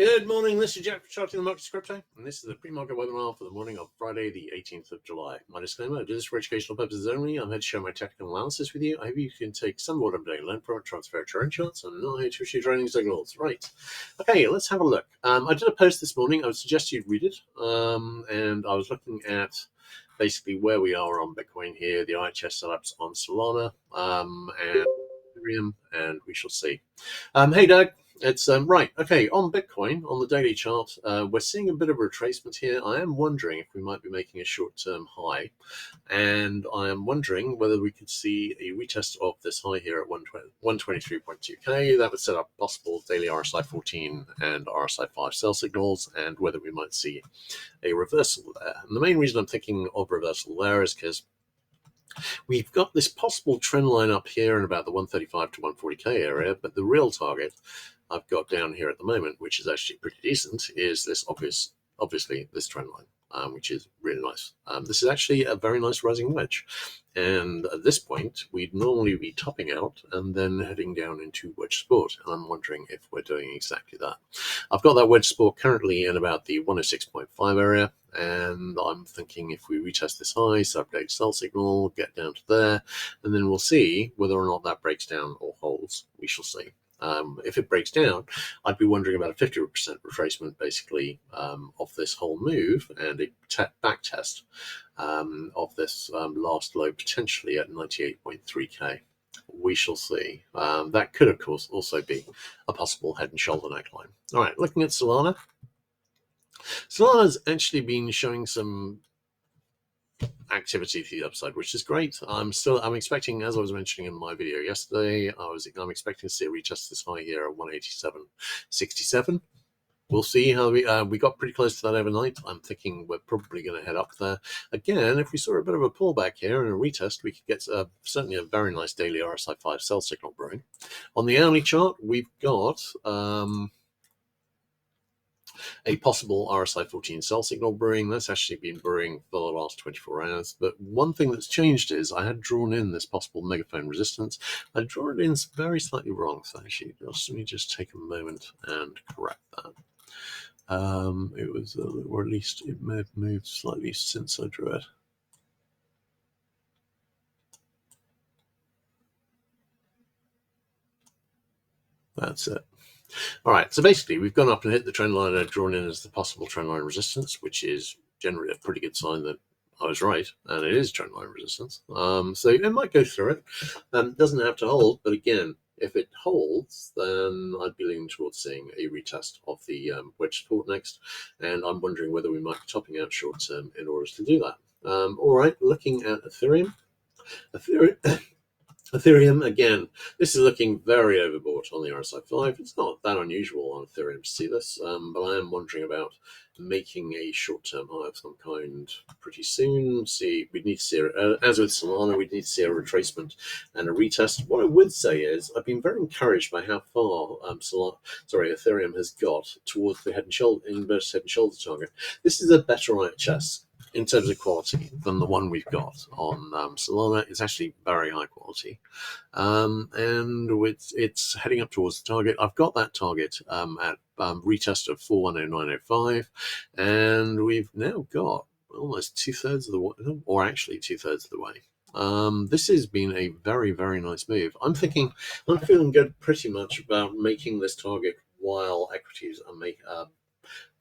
Good morning, this is Jack from Charting the Market Crypto, and this is the pre-market webinar for the morning of Friday, the 18th of July. My disclaimer, I do this for educational purposes only. I'm here to share my technical analysis with you. I hope you can take some of what I'm doing, learn from it, transfer it to your own charts. I'm not here to issue trading signals. Right. Okay, let's have a look. I did a post this morning. I would suggest you read it. And I was looking at basically where we are on Bitcoin here, the IHS setups on Solana, and Ethereum, and we shall see. Hey, Doug. It's right. Okay, on Bitcoin, on the daily chart, we're seeing a bit of a retracement here. I am wondering if we might be making a short-term high, and I am wondering whether we could see a retest of this high here at 123.2k. That would set up possible daily RSI 14 and RSI 5 sell signals, and whether we might see a reversal there. And the main reason I'm thinking of reversal there is because we've got this possible trend line up here in about the 135 to 140k area, but the real target I've got down here at the moment, which is actually pretty decent, is this obviously this trend line, which is really nice. This is actually a very nice rising wedge. And at this point, we'd normally be topping out and then heading down into wedge support. And I'm wondering if we're doing exactly that. I've got that wedge support currently in about the 106.5 area. And I'm thinking if we retest this high, sub-date sell signal, get down to there, and then we'll see whether or not that breaks down or holds. We shall see. If it breaks down, I'd be wondering about a 50% retracement, basically, of this whole move and a back test of this last low, potentially at 98.3k. We shall see. That could, of course, also be a possible head and shoulder neckline. All right, looking at Solana. Solana's actually been showing some activity to the upside, which is great. I'm expecting, as I was mentioning in my video yesterday, I'm expecting to see a retest this high here at 187.67. We'll see how we got pretty close to that overnight. I'm thinking we're probably going to head up there again. If we saw a bit of a pullback here and a retest, we could get certainly a very nice daily RSI 5 sell signal brewing. On the hourly chart, we've got a possible RSI 14 sell signal brewing. That's actually been brewing for the last 24 hours. But one thing that's changed is I had drawn in this possible megaphone resistance. I drew it in very slightly wrong. So actually, let me just take a moment and correct that. It was, or at least it may have moved slightly since I drew it. That's it. All right, so basically we've gone up and hit the trend line I'd drawn in as the possible trend line resistance, which is generally a pretty good sign that I was right, and it is trend line resistance. So it might go through it. Doesn't have to hold, but again, if it holds, then I'd be leaning towards seeing a retest of the wedge support next, and I'm wondering whether we might be topping out short term in order to do that. All right, looking at Ethereum. Ethereum, again, this is looking very overbought on the RSI 5. It's not that unusual on Ethereum to see this, but I am wondering about making a short-term high of some kind pretty soon. We'd need to see, as with Solana, we'd need to see a retracement and a retest. What I would say is I've been very encouraged by how far Ethereum has got towards the inverse head and shoulder target. This is a better IHS in terms of quality than the one we've got on Solana. It's actually very high quality. And it's heading up towards the target. I've got that target at retest of 410905, and we've now got almost 2/3 of the way, or actually 2/3 of the way. This has been a very, very nice move. I'm feeling good pretty much about making this target while equities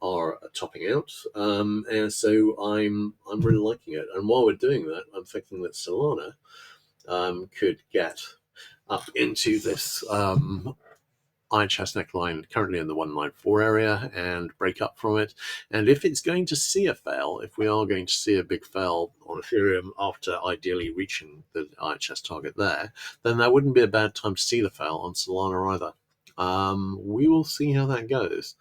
are topping out, and so I'm really liking it. And while we're doing that, I'm thinking that Solana could get up into this IHS neckline currently in the 194 area and break up from it. And if it's going to see a fail, if we are going to see a big fail on Ethereum after ideally reaching the IHS target there, then that wouldn't be a bad time to see the fail on Solana either. We will see how that goes.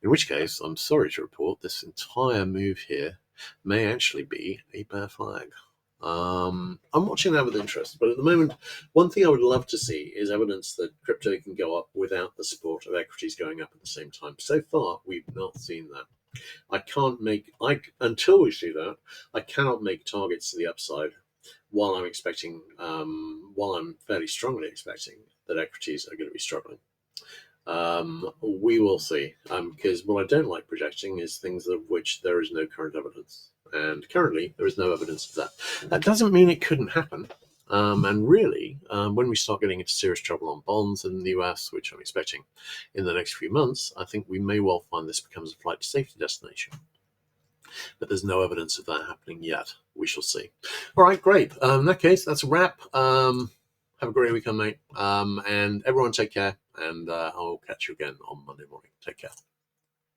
In which case, I'm sorry to report this entire move here may actually be a bear flag. I'm watching that with interest, but at the moment, one thing I would love to see is evidence that crypto can go up without the support of equities going up at the same time. So far, we've not seen that. Until we see that, I cannot make targets to the upside while I'm fairly strongly expecting that equities are going to be struggling. We will see. Because what I don't like projecting is things of which there is no current evidence. And currently, there is no evidence of that. That doesn't mean it couldn't happen. And really, when we start getting into serious trouble on bonds in the US, which I'm expecting in the next few months, I think we may well find this becomes a flight to safety destination. But there's no evidence of that happening yet. We shall see. All right, great. In that case, that's a wrap. Have a great weekend, mate. And everyone take care. And I'll catch you again on Monday morning. Take care.